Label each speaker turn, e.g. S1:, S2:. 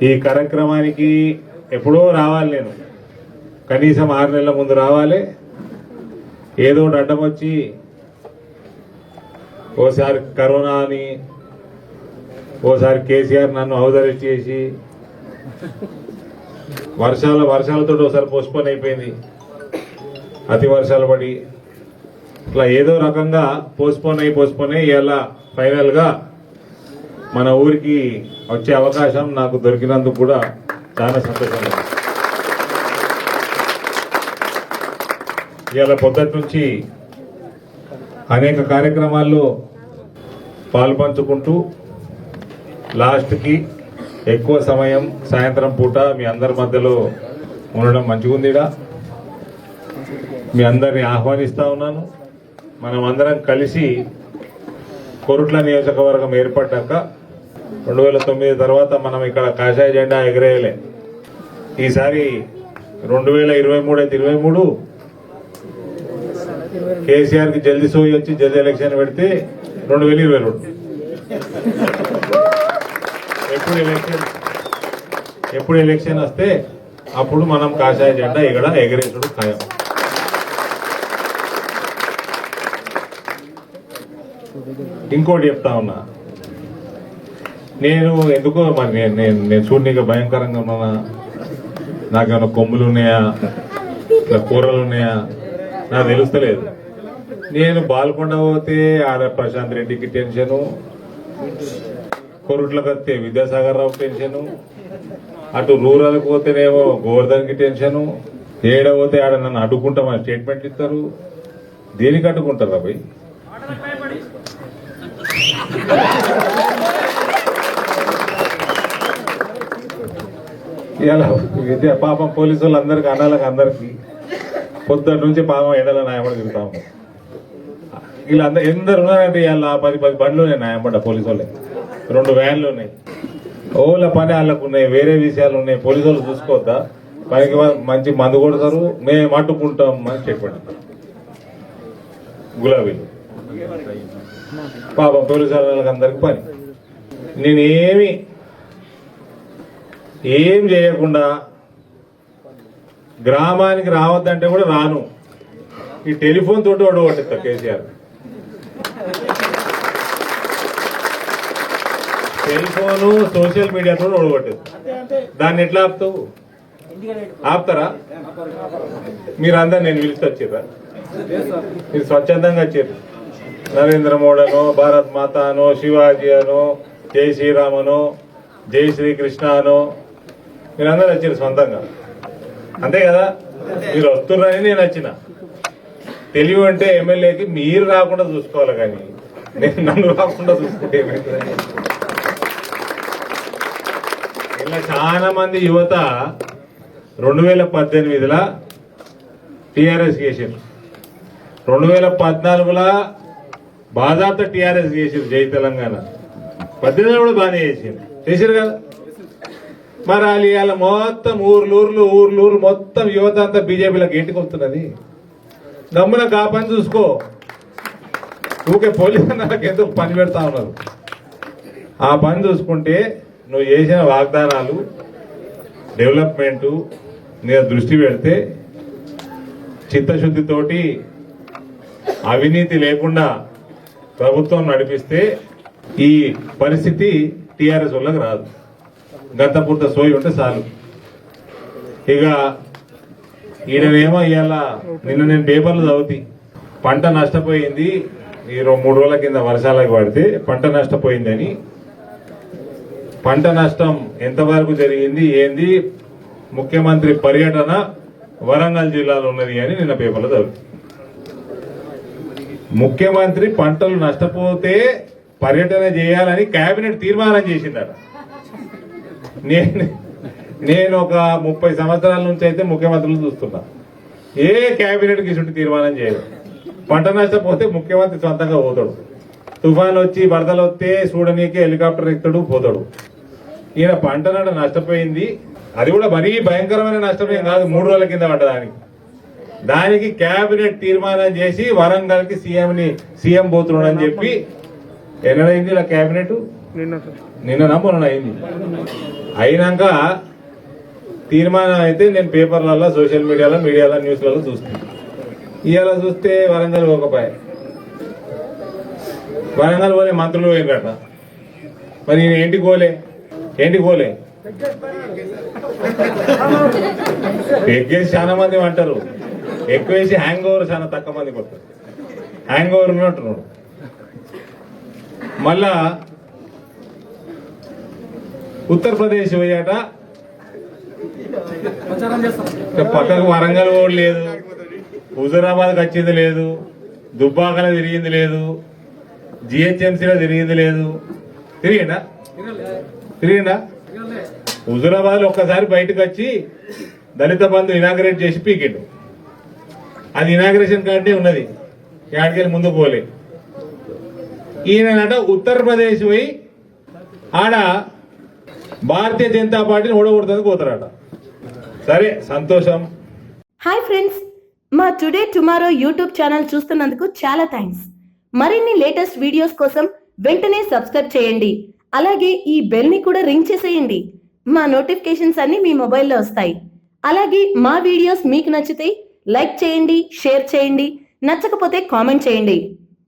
S1: ఈ కార్యక్రమానికి ఎప్పుడో రావాలి, నేను కనీసం 6 నెలల ముందు రావాలి. ఏదో ఒకటి అడ్డం వచ్చి ఓసారి కరోనా అని, ఓసారి కేసీఆర్ నన్ను అవధరించేసి చేసి వర్షాలతో ఒకసారి పోస్ట్పోన్ అయిపోయింది, అతి వర్షాలు పడి ఇట్లా ఏదో రకంగా పోస్ట్పోన్ అయ్యి ఇలా ఫైనల్గా మన ఊరికి వచ్చే అవకాశం నాకు దొరికినందుకు కూడా చాలా సంతోషంగా. ఇవాళ పొద్దుటి నుంచి అనేక కార్యక్రమాల్లో పాల్పంచుకుంటూ లాస్ట్కి ఎక్కువ సమయం సాయంత్రం పూట మీ అందరి మధ్యలో ఉండడం మంచిగుందిడా. మీ అందరిని ఆహ్వానిస్తా ఉన్నాను. మనం అందరం కలిసి కొరుట్ల నియోజకవర్గం ఏర్పడ్డాక 2009 తర్వాత మనం ఇక్కడ కాషాయ జెండా ఎగరేయలే. ఈసారి 2023 అయితే 23 కేసీఆర్ కి జల్దీ సోయి వచ్చి జల్దీ ఎలక్షన్ పెడితే 2022 ఎప్పుడు ఎలక్షన్ వస్తే అప్పుడు మనం కాషాయ జెండా ఇక్కడ ఎగరేసుడు ఖాయం. ఇంకోటి చెప్తా ఉన్నా, నేను ఎందుకో మరి నేను చూడనీక భయంకరంగా ఉన్నా, నాకేమైనా కొమ్ములు ఉన్నాయా, ఇట్లా కూరలు ఉన్నాయా నాకు తెలుస్తలేదు. నేను బాల్కొండ పోతే ఆడ ప్రశాంత్ రెడ్డికి టెన్షను, కొరుట్లకు వస్తే విద్యాసాగర్ రావు టెన్షను, అటు రూరల్కి పోతేనేమో గోవర్ధన్కి టెన్షను, ఏడ పోతే ఆడ నన్ను అడ్డుకుంటామని స్టేట్మెంట్ ఇస్తారు. దేనికి అడ్డుకుంటారా భయ్? ఇలా విద్య పాపం పోలీసు వాళ్ళు అందరికి అనాలకు అందరికి పొద్దున్న నుంచి పాపం ఎండలో న్యాయపడి తిరుగుతాము. ఇలా ఎందరు ఉన్నారంటే ఇలా 10 బండ్లు ఉన్నాయి న్యాయపడ్డ పోలీసు వాళ్ళే, 2 వ్యాన్లు ఉన్నాయి. ఓళ్ళ పని వాళ్ళకు ఉన్నాయి, వేరే విషయాలు ఉన్నాయి. పోలీసు వాళ్ళు చూసుకోవద్దా? పనికి మంచి మందు కొడతారు, మేము అడ్డుకుంటాం అని స్టేట్మెంట్ గులాబీలు. పాపం పోలీసు వాళ్ళకి అందరికి పని. నేనేమి ఏం చేయకుండా గ్రామానికి రావద్దంటే కూడా రాను. ఈ టెలిఫోన్ తోటి ఓడగొట్టిస్తా కేసీఆర్. టెలిఫోను సోషల్ మీడియా తోటి ఓడగొట్టిస్తా. దాన్ని ఎట్లా ఆపుతావు? ఆపుతారా? మీరందరూ నేను పిలిచి వచ్చిర్రా? మీరు స్వచ్ఛందంగా వచ్చారు. నరేంద్ర మోడీ అనో, భారత్ మాత అనో, శివాజీ అనో, జై శ్రీరామ్ అనో, జై శ్రీకృష్ణ అనో మీరందరూ వచ్చారు సొంతంగా, అంతే కదా? మీరు వస్తున్నారని నేను వచ్చిన. తెలివి అంటే ఎమ్మెల్యేకి మీరు రాకుండా చూసుకోవాలి, కానీ నేను నన్ను రాకుండా చూసుకుంటే ఏమైతుందని. ఇలా చాలా మంది యువత 2018లో టీఆర్ఎస్ చేసారు, 2014లో బాజాబ్తా టీఆర్ఎస్ చేసారు. జై తెలంగాణ 18లో కూడా బాగానే చేశారు కదా. మరి వాళ్ళు ఇవాళ మొత్తం ఊర్లూరు మొత్తం యువత అంతా బీజేపీలకు ఇంటికి వస్తున్నది. గమ్మున కా పని చూసుకో. ఊకే పోలీసు నాకు ఎందుకు పని పెడతా ఉన్నారు? ఆ పని చూసుకుంటే నువ్వు చేసిన వాగ్దానాలు, డెవలప్మెంట్ మీద దృష్టి పెడితే, చిత్తశుద్ధితోటి అవినీతి లేకుండా ప్రభుత్వం నడిపిస్తే ఈ పరిస్థితి టీఆర్ఎస్ వాళ్ళకి రాదు. గంతపూర్త సోయి ఉంటే చాలు. ఇక ఈయనేమో ఇవాళ నిన్న నేను పేపర్లు చదువుతీ, పంట నష్టపోయింది, ఈ 3 రోజుల కింద వర్షాలకు పడితే పంట నష్టపోయిందని. పంట నష్టం ఎంతవరకు జరిగింది ఏంది, ముఖ్యమంత్రి పర్యటన వరంగల్ జిల్లాలో ఉన్నది అని నిన్న పేపర్లో చదువుతీ. ముఖ్యమంత్రి పంటలు నష్టపోతే పర్యటన చేయాలని కేబినెట్ తీర్మానం చేసిందట. నేను ఒక 30 సంవత్సరాల నుంచి అయితే ముఖ్యమంత్రులు చూస్తున్నా, ఏ కేబినెట్ కి ఇటువంటి తీర్మానం చేయదు. పంట నష్టపోతే ముఖ్యమంత్రి సొంతంగా పోతాడు, తుఫాన్ వచ్చి వరదలు వస్తే చూడనీకి హెలికాప్టర్ ఎక్కుతాడు పోతాడు. ఈయన పంట నష్టపోయింది, అది కూడా మరీ భయంకరమైన నష్టమేం కాదు, 3 రోజుల కింద పడ్డదానికి. దానికి కేబినెట్ తీర్మానం చేసి వరంగల్ కి సీఎం పోతున్నాడని చెప్పి ఎన్నడైంది ఇలా కేబినెట్ నిన్న మొన్న అయింది. అయినాక తీర్మానం అయితే నేను పేపర్లలో, సోషల్ మీడియాలో న్యూస్లలో చూస్తాను. ఇవాళ చూస్తే వరంగల్ పోకపోయా. వరంగల్ పోలే, మంత్రులు పోయినట. మరి నేను ఏంటికి పోలే ఎగ్గేసి చాలా మంది అంటారు, ఎక్కువేసి హ్యాంగ్ ఓవర్ చాలా తక్కువ మంది కొడతారు. హ్యాంగ్ ఓవర్ ఉన్నట్టున్నాడు. మళ్ళా ఉత్తరప్రదేశ్ పోయాట, పక్కకు వరంగల్ ఓడి లేదు, హుజూరాబాద్కి వచ్చింది లేదు, దుబ్బాకలో తిరిగింది లేదు, జిహెచ్ఎంసీలో తిరిగింది లేదు. తిరిగిందా? హుజూరాబాద్ లో ఒక్కసారి బయటకు వచ్చి దళిత బంధు ఇనాగ్రేట్ చేసి పీకిండు. అది ఇనాగ్రేషన్ కంటే ఉన్నది, ఏడాదికెళ్ళి ముందుకు పోలే. ఈయనట ఉత్తరప్రదేశ్ పోయి ఆడ భారతీయ జనతా పార్టీని ఓడగొడుతుంది పోతారట. సరే, సంతోషం.
S2: హాయ్ ఫ్రెండ్స్, మా టుడే టుమారో యూట్యూబ్ ఛానల్ చూస్తున్నందుకు చాలా థ్యాంక్స్. మరిన్ని లేటెస్ట్ వీడియోస్ కోసం వెంటనే సబ్స్క్రైబ్ చేయండి. అలాగే ఈ బెల్ ని కూడా రింగ్ చేసేయండి. మా నోటిఫికేషన్స్ అన్ని మీ మొబైల్లో వస్తాయి. అలాగే మా వీడియోస్ మీకు నచ్చితే లైక్ చేయండి, షేర్ చేయండి, నచ్చకపోతే కామెంట్ చేయండి.